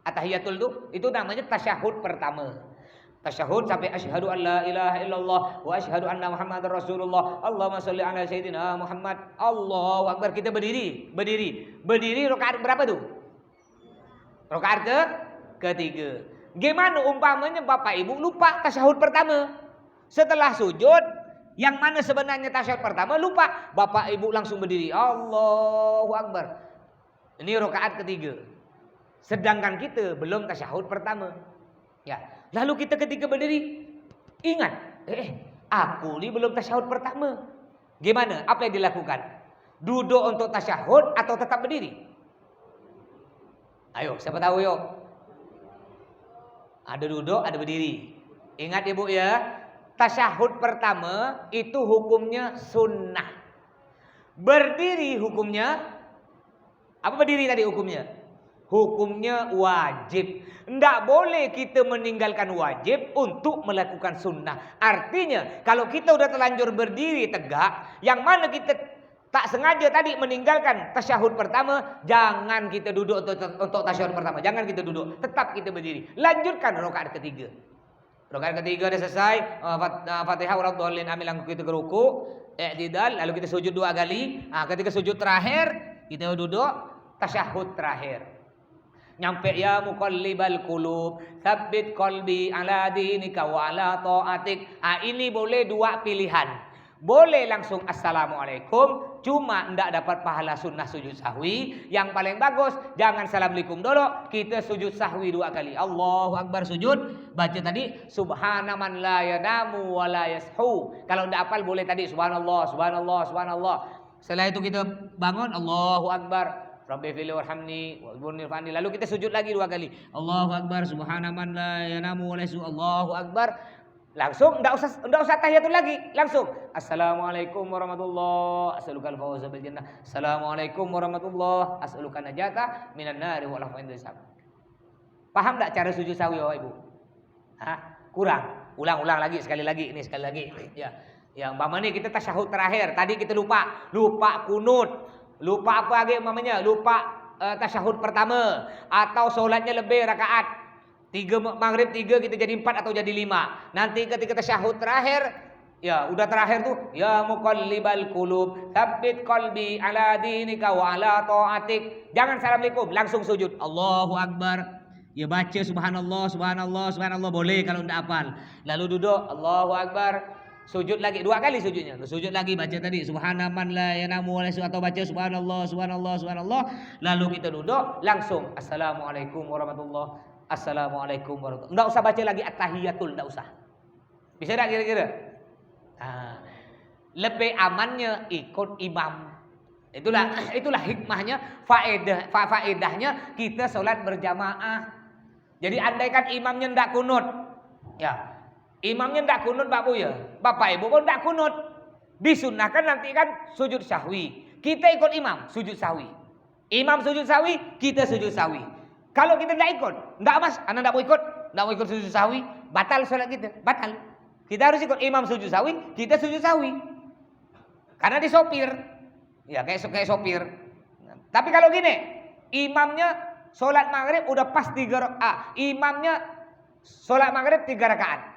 At-tahiyatul itu namanya tasyahud pertama. Tasyahud sampai asyhadu an la ilaha illallah wa asyhadu anna muhammadar rasulullah. Allahumma sholli ala sayyidina Muhammad. Allahu akbar, kita berdiri. Berdiri rakaat berapa tuh? Rakaat ketiga. Gimana umpamanya Bapak Ibu lupa tasyahud pertama. Setelah sujud, yang mana sebenarnya tasyahud pertama lupa, Bapak Ibu langsung berdiri. Allahu akbar. Ini rakaat ketiga. Sedangkan kita belum tasyahud pertama. Ya. Lalu kita ketika berdiri ingat, aku ini belum tasyahud pertama. Gimana? Apa yang dilakukan? Duduk untuk tasyahud atau tetap berdiri? Ayo, siapa tahu yuk. Ada duduk, ada berdiri. Ingat Ibu ya, tasyahud pertama itu hukumnya sunnah. Berdiri hukumnya apa? Berdiri tadi hukumnya? Hukumnya wajib. Tidak boleh kita meninggalkan wajib untuk melakukan sunnah. Artinya kalau kita sudah terlanjur berdiri tegak, yang mana kita tak sengaja tadi meninggalkan tasyahud pertama, jangan kita duduk untuk tasyahud pertama. Jangan kita duduk, tetap kita berdiri. Lanjutkan rakaat ketiga. Rakaat ketiga sudah selesai, Fatihah waradhdallin, amin, langsung kita ke ruku, i'tidal, lalu kita sujud 2 kali. Ketika sujud terakhir, kita duduk tasyahud terakhir. Nyampe ya muqallibal qulub, tsabbit qalbi ala dinika wa ala taatik. Ini boleh 2 pilihan. boleh langsung assalamualaikum, cuma ndak dapat pahala sunnah sujud sahwi. Yang paling bagus jangan assalamualaikum dulu, kita sujud sahwi 2 kali. Allahu akbar sujud, baca tadi subhana man la yanamu wa la yashu. Kalau ndak hafal boleh tadi subhanallah, subhanallah, subhanallah. Setelah itu kita bangun Allahu akbar, Rabbi fili warhamni wa'bunni fa'ani. Lalu kita sujud lagi 2 kali. Allahu akbar subhana man la yanamu wa la yashu. Allahu akbar. Langsung enggak usah tahiyatul lagi, langsung assalamualaikum warahmatullahi as'alukal fawza bil jannah. Assalamualaikum warahmatullahi as'alukan najata minan nari wal afwa indal hisab. Paham enggak cara sujud sahwi Bapak Ibu? Hah? Kurang. Ulang lagi sekali lagi, ini sekali lagi. Ya. Yang umpamanya kita tasyahud terakhir, tadi kita lupa kunut. Lupa apa lagi umpamanya? Lupa tasyahud pertama atau solatnya lebih rakaat. 3 maghrib 3 kita jadi 4 atau jadi 5. Nanti ketika tasyahud terakhir, ya udah terakhir tuh, ya muqallibal qulub, tsabbit qalbi ala dinika wa ala taatik. Jangan assalamualaikum, langsung sujud. Allahu akbar. Ya baca subhanallah, subhanallah, subhanallah boleh kalau enggak hafal. Lalu duduk, Allahu akbar. Sujud lagi 2 kali sujudnya. Sujud lagi baca tadi subhanaman la yanamu wa la atau baca subhanallah, subhanallah, subhanallah. Lalu kita duduk, langsung assalamualaikum warahmatullahi. Assalamualaikum warahmatullahi. Enggak usah baca lagi at-tahiyatul, enggak usah. Bisa tak kira-kira? Lebih amannya ikut imam. Itulah hikmahnya, faedahnya kita sholat berjamaah. Jadi andaikan imamnya enggak kunut, ya. Imamnya enggak kunut Bapak Ibu pun enggak kunut. Disunnahkan nanti kan sujud sahwi. Kita ikut imam sujud sahwi. Imam sujud sahwi, kita sujud sahwi. Kalau kita tidak ikut, tidak mas, anda tidak mau ikut sujud sahwi, batal sholat kita, batal. Kita harus ikut imam sujud sahwi, kita sujud sahwi. Karena dia sopir, ya kayak sopir. Tapi kalau gini, imamnya sholat maghrib udah pas 3 rakaat, imamnya sholat maghrib 3 rakaat.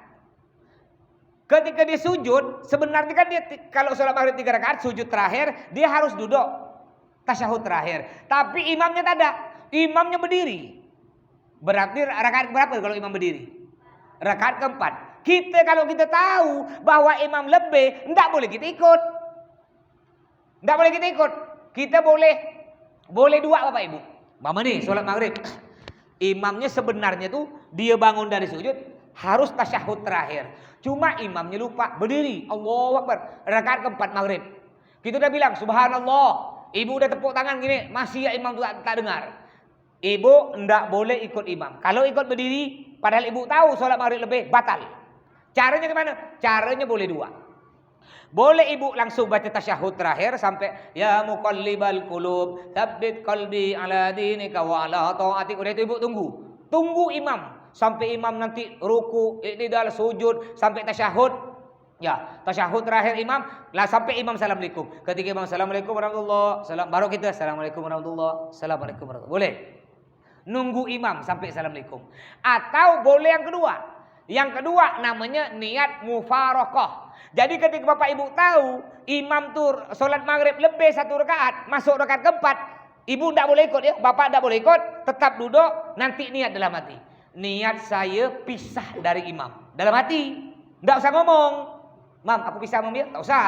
Ketika dia sujud, sebenarnya kan dia kalau sholat maghrib 3 rakaat, sujud terakhir dia harus duduk tasyahud terakhir. Tapi imamnya tak ada. Imamnya berdiri. Berarti rakaat berapa kalau imam berdiri? Rakaat keempat. Kalau kita tahu bahwa imam lebih, enggak boleh kita ikut. Enggak boleh kita ikut. Kita boleh 2 Bapak Ibu. Mama nih sholat maghrib. Imamnya sebenarnya tuh dia bangun dari sujud harus tasyahud terakhir. Cuma imamnya lupa berdiri. Allahu akbar. Rakaat keempat maghrib. Kita udah bilang subhanallah. Ibu udah tepuk tangan gini, masih ya imam tuh tak dengar. Ibu enggak boleh ikut imam. Kalau ikut berdiri, padahal ibu tahu sholat maghrib lebih, batal. Caranya gimana? Caranya boleh 2. Boleh ibu langsung baca tasyahud terakhir sampai ya muqallibal qulub, tsabbit qalbi ala dinika wa ala taatik. Udah itu ibu tunggu imam sampai imam nanti ruku, i'tidal, sujud, sampai tasyahud. Ya, tasyahud terakhir imam, lah sampai imam assalamualaikum. Ketika imam assalamualaikum warahmatullahi wabarakatuh, baru kita assalamualaikum warahmatullahi wabarakatuh. Assalamualaikum warahmatullahi wabarakatuh. Boleh. Nunggu imam sampai assalamualaikum. Atau boleh yang kedua. Yang kedua namanya niat mufarokoh. Jadi ketika Bapak Ibu tahu imam tuh sholat maghrib lebih 1 rakaat, masuk rakaat keempat, ibu tidak boleh ikut ya, bapak tidak boleh ikut, tetap duduk, nanti niat dalam hati. Niat saya pisah dari imam. Dalam hati. Tidak usah ngomong. Mam, aku pisah sama dia? Tak usah.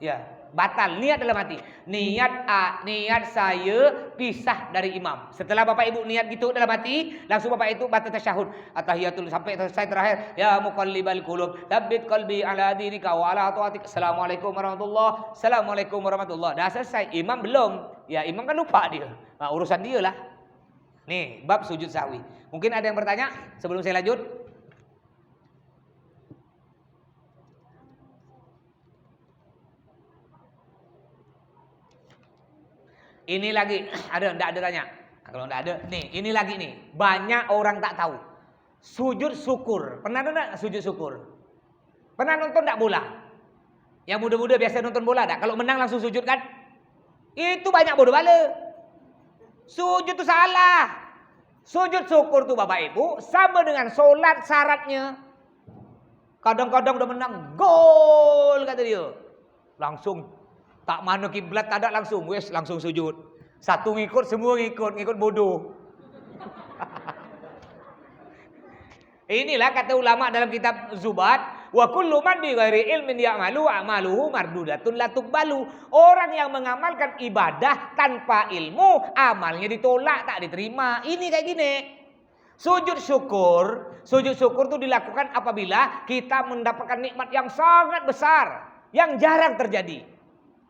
Ya, batal. Niat dalam hati. Niat saya pisah dari imam. Setelah Bapak Ibu niat gitu dalam hati, langsung Bapak Ibu baca tasyahud. At-tahiyatul sampai selesai terakhir. Ya muqallibal qulub, tsabbit qalbi ala dinika wa ala taatik. Assalamualaikum warahmatullahi. Assalamualaikum warahmatullahi. Dah selesai. Imam belum. Ya, imam kan lupa dia. Nah, urusan dia lah. Nih, bab sujud sahwi. Mungkin ada yang bertanya sebelum saya lanjut? Ini lagi enggak ada tanya. Kalau enggak ada, nih, ini lagi nih. Banyak orang tak tahu. Sujud syukur. Pernah enggak sujud syukur? Pernah nonton enggak bola? Yang muda-muda biasa nonton bola enggak? Kalau menang langsung sujud kan? Itu banyak bodoh bala. Sujud itu salah. Sujud syukur tuh Bapak Ibu sama dengan sholat syaratnya. Kadang-kadang udah menang, gol kata dia. Langsung tak mana kiblat tak ada langsung sujud. Satu ngikut, semua ngikut bodoh. Inilah kata ulama dalam kitab Zubat, Wa kullu man bi ghairi ilmin ya'malu a'maluhu mardudatun la tuqbalu. Orang yang mengamalkan ibadah tanpa ilmu, amalnya ditolak, tak diterima. Ini kayak gini. Sujud syukur itu dilakukan apabila kita mendapatkan nikmat yang sangat besar, yang jarang terjadi.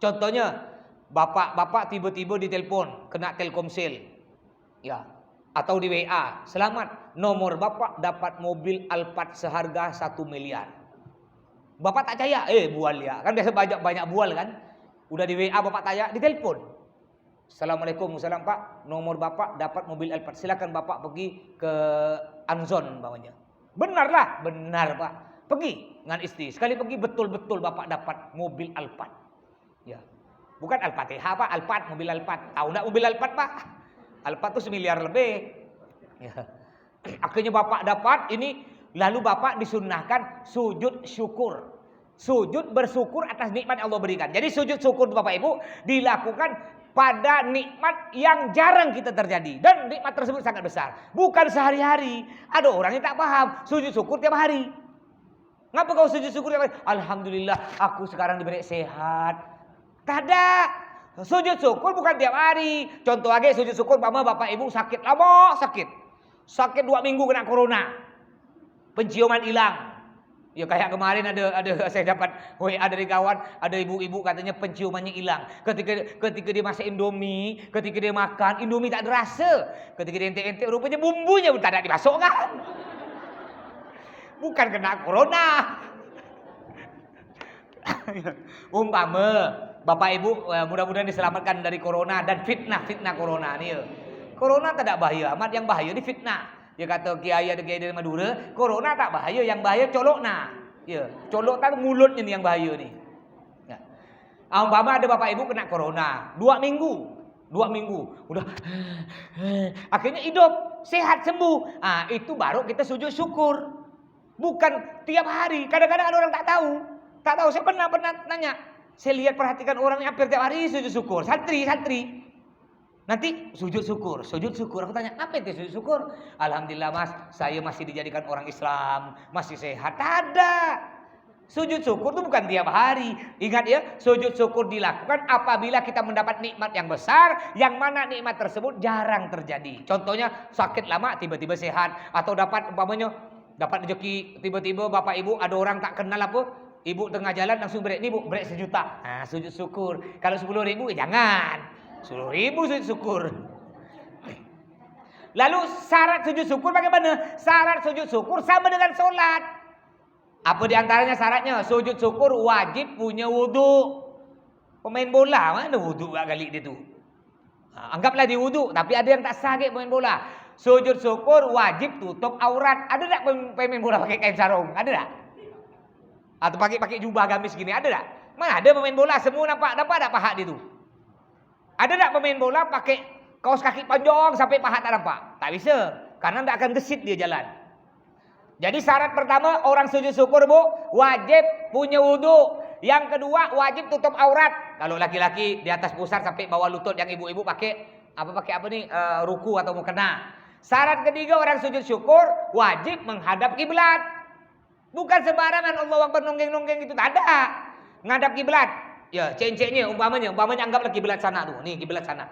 Contohnya, bapak tiba-tiba ditelepon, kena Telkomsel. Ya, atau di WA, selamat, nomor bapak dapat mobil Alphard seharga 1 miliar. Bapak tak percaya, bual ya. Kan biasa banyak bual kan. Udah di WA bapak tanya, ditelepon. Assalamualaikum, salam pak, nomor bapak dapat mobil Alphard. Silakan bapak pergi ke Anzon bawahnya. Benarlah, benar pak. Pergi dengan istri. Sekali pergi betul-betul bapak dapat mobil Alphard. Ya. Bukan Al-Fatihah pak, Alphard, mobil Alphard. Tahu enggak mobil Alphard pak? Alphard tuh 1 miliar lebih. Ya. Akhirnya bapak dapat ini, lalu bapak disunnahkan sujud syukur. Sujud bersyukur atas nikmat yang Allah berikan. Jadi sujud syukur bapak ibu dilakukan pada nikmat yang jarang kita terjadi. Dan nikmat tersebut sangat besar. Bukan sehari-hari. Ada orang yang tak paham. Sujud syukur tiap hari. Ngapa kau sujud syukur tiap hari? Alhamdulillah aku sekarang diberi sehat. Tak ada. Sujud syukur bukan tiap hari. Contoh aja sujud syukur mama bapak ibu sakit lama sakit. Sakit 2 minggu kena corona. Penciuman hilang. Ya kayak kemarin ada saya dapat WA dari kawan, ada ibu-ibu katanya penciumannya hilang. Ketika dia masak Indomie, ketika dia makan Indomie tak ada rasa. Ketika dia entek-entek rupanya bumbunya pun tak ada dimasukkan. Bukan kena corona. Umpama bapak ibu mudah-mudahan diselamatkan dari corona dan fitnah corona nih. Corona tak ada bahaya, amat yang bahaya di fitnah. Dia kata kiai dari Madura, corona tak bahaya, yang bahaya colok nah. Ya, colok tak mulutnya nih yang bahaya nih. Ya. Umpama ada bapak ibu kena corona 2 minggu, udah akhirnya hidup sehat sembuh. Itu baru kita sujud syukur. Bukan tiap hari. Kadang-kadang ada orang tak tahu. Saya pernah nanya. Saya lihat perhatikan orang yang hampir tiap hari sujud syukur. Santri. Nanti sujud syukur. Aku tanya, apa itu sujud syukur? Alhamdulillah mas, saya masih dijadikan orang Islam, masih sehat. Ada. Sujud syukur itu bukan tiap hari. Ingat ya, sujud syukur dilakukan apabila kita mendapat nikmat yang besar, yang mana nikmat tersebut jarang terjadi. Contohnya sakit lama tiba-tiba sehat, atau dapat dapat rezeki tiba-tiba bapak ibu ada orang tak kenal apa, ibu tengah jalan langsung break 1 juta. Sujud syukur. Kalau 10.000 jangan. 10.000 sujud syukur. Lalu syarat sujud syukur bagaimana? Syarat sujud syukur sama dengan sholat. Apa diantaranya syaratnya? Sujud syukur wajib punya wudu. Pemain bola mana wudu kali dia tu? Anggaplah dia wudu, tapi ada yang tak sah pemain bola. Sujud syukur wajib tutup aurat. Ada tak pemain bola pakai kain sarung? Ada tak? Atau pakai jubah gamis gini? Ada tak? Mana ada pemain bola semua nampak tak paha dia tu? Ada tak pemain bola pakai kaos kaki panjang sampai paha tak nampak? Tak bisa. Karena tak akan gesit dia jalan. Jadi syarat pertama orang sujud syukur wajib punya wudu. Yang kedua wajib tutup aurat. Kalau laki-laki di atas pusar sampai bawah lutut, yang ibu-ibu pakai ruku atau mukena. Syarat ketiga orang sujud syukur wajib menghadap kiblat. Bukan sembarangan Allah Akbar nonggeng-nonggeng itu, tak ada. Ngadap kiblat. Ya, cek-ceknya umpamanya anggaplah kiblat sana tuh. Nih kiblat sana.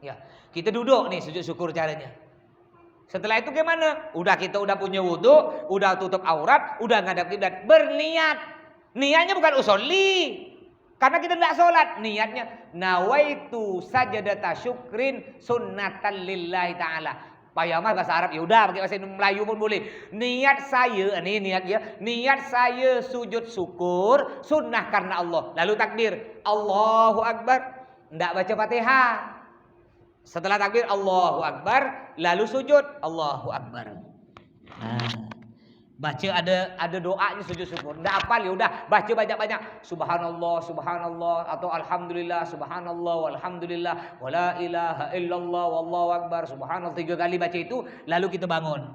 Ya, kita duduk nih sujud syukur caranya. Setelah itu gimana? Kita udah punya wudu, udah tutup aurat, udah ngadap kiblat, berniat. Niatnya bukan usolli. Karena kita tidak sholat. Niatnya nawaitu sajadata syukrin sunnatan lillahi ta'ala. Payah mah bahasa Arab, ya udah pakai bahasa Melayu pun boleh. Niat saya sujud syukur sunnah karena Allah. Lalu takbir, Allahu Akbar, enggak baca Fatihah. Setelah takbir Allahu Akbar, lalu sujud Allahu Akbar. Baca ada doanya sujud syukur. Enggak hafal ya udah baca banyak-banyak. Subhanallah atau alhamdulillah, subhanallah walhamdulillah wala ilaha illallah wallahu akbar. Subhanallah 3 kali baca itu, lalu kita bangun.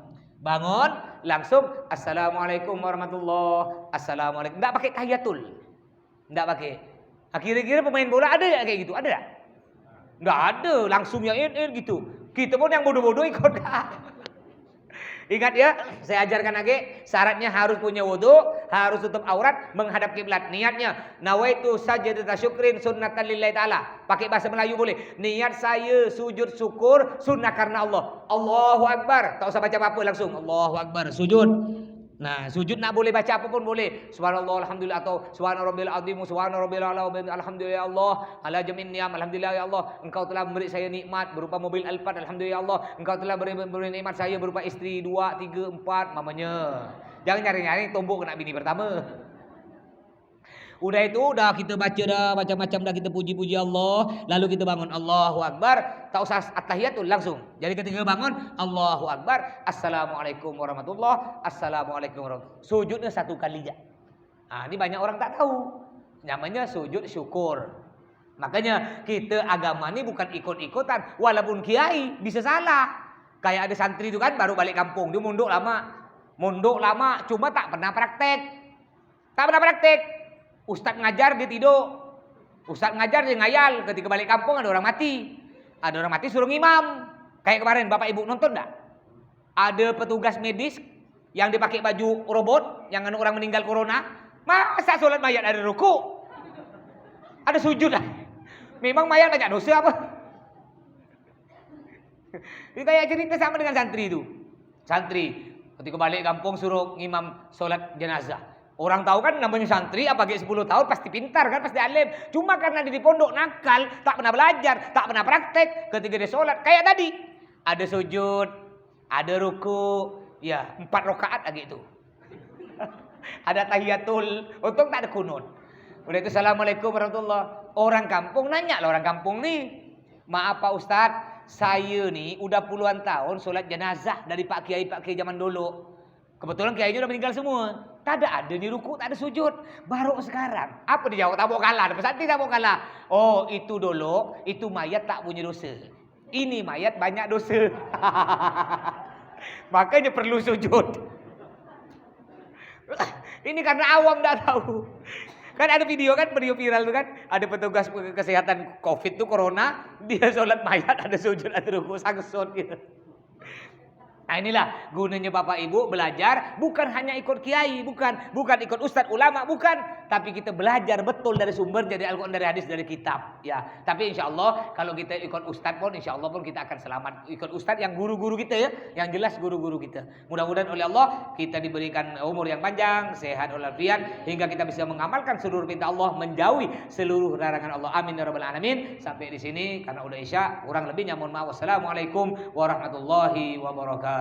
Langsung assalamualaikum warahmatullah. Assalamualaikum. Enggak pakai tahiyatul. Enggak pakai. Kira-kira pemain bola ada enggak kayak gitu? Ada enggak? Enggak ada, langsung yang gitu. Kita pun yang bodoh-bodoh ikut. Ingat ya, saya ajarkan lagi, syaratnya harus punya wudu, harus tutup aurat, menghadap kiblat. Niatnya, nawaitu sajdata syukrin sunnatan lillahi ta'ala. Pakai bahasa Melayu boleh. Niat saya sujud syukur sunnah karena Allah. Allahu Akbar. Tak usah baca apa-apa langsung. Allahu Akbar, sujud. Nah, sujud nak boleh baca apa pun boleh. Subhanallah alhamdulillah atau subhana rabbil azim, subhana rabbil ala, alhamdulillah ya Allah, ala jamin ni'am, alhamdulillah ya Allah, engkau telah memberi saya nikmat berupa mobil Alphard, alhamdulillah ya Allah, engkau telah beri nikmat saya berupa istri 2, 3, 4 mamanya. Jangan nyari-nyari tombok kena bini pertama. Udah itu, udah kita baca dah macam-macam dah, kita puji-puji Allah, lalu kita bangun Allahu Akbar, tak usah at-tahiyatul langsung. Jadi ketika bangun Allahu Akbar, Assalamualaikum warahmatullah, Assalamualaikum warahmatullah. Sujudnya 1 kali aja. Nah, ini banyak orang tak tahu. Namanya sujud syukur. Makanya kita agama ini bukan ikut-ikutan, walaupun kiai bisa salah. Kayak ada santri itu kan baru balik kampung, dia mondok lama, cuma tak pernah praktek. Ustadz ngajar dia tidur, Ustadz ngajar dia ngayal. Ketika balik kampung ada orang mati, suruh ngimam. Kayak kemarin bapak ibu nonton enggak? Ada petugas medis yang dipakai baju robot, yang orang meninggal corona. Masa sholat mayat ada ruku, ada sujud lah. Memang mayat banyak dosa apa? Ini kayak cerita sama dengan santri itu. Santri ketika balik kampung suruh ngimam sholat jenazah. Orang tahu kan namanya santri, apalagi 10 tahun pasti pintar kan, pasti alim. Cuma karena dia di pondok nakal, tak pernah belajar, tak pernah praktek. Ketika dia sholat kayak tadi, ada sujud, ada ruku, ya 4 rakaat lagi itu. Ada tahiyatul, untung tak ada kunut. Udah itu assalamualaikum warahmatullah. Orang kampung nanya lah, orang kampung nih, maaf Pak Ustadz, saya nih udah puluhan tahun sholat jenazah dari Pak Kiai zaman dulu. Kebetulan kiainya udah meninggal semua. Tak ada nih ruku, tak ada sujud. Baru sekarang. Apa dijawab? Tak mau kalah. Ada pesantren tak mau kalah. Oh itu dulu, itu mayat tak punya dosa. Ini mayat banyak dosa. Makanya perlu sujud. Ini karena awam tak tahu. Kan ada video viral tuh kan. Ada petugas kesehatan COVID tuh corona. Dia sholat mayat, ada sujud, ada ruku, sangsut gitu. Nah inilah gunanya Bapak Ibu belajar, bukan hanya ikut kiai, bukan ikut ustadz ulama, bukan, tapi kita belajar betul dari sumber, dari Al-Quran, dari hadis, dari kitab. Ya, tapi insya Allah kalau kita ikut ustadz pun, insya Allah pun kita akan selamat. Ikut ustadz yang guru-guru kita ya, yang jelas guru-guru kita. Mudah-mudahan oleh Allah kita diberikan umur yang panjang, sehat walafiat, hingga kita bisa mengamalkan seluruh perintah Allah, menjauhi seluruh larangan Allah. Amin ya rabbal alamin. Sampai di sini karena udah isya, kurang lebihnya mohon maaf. Wassalamualaikum warahmatullahi wabarakatuh.